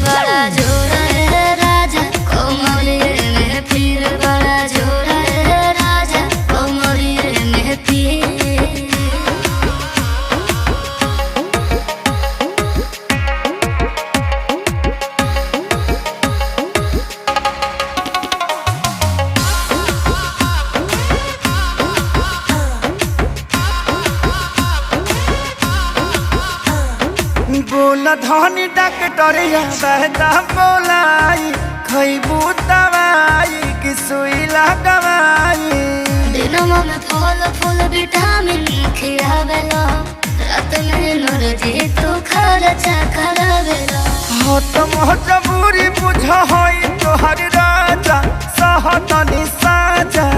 बड़ा जोर है राजा कोमलिए में फिर बड़ा जोर है राजा कोमलिए में फिर। बोला धनी डॉक्टरिया बहता बोलाई खैबू दवाई कि सुई लगवाई। दिनमा में फल फूल विटामिन खियावेला रात में एनर्जी तू खर्चा करावेला। हो तो मजबूरी बुझ होई तोहर राजा सहतनी साजा।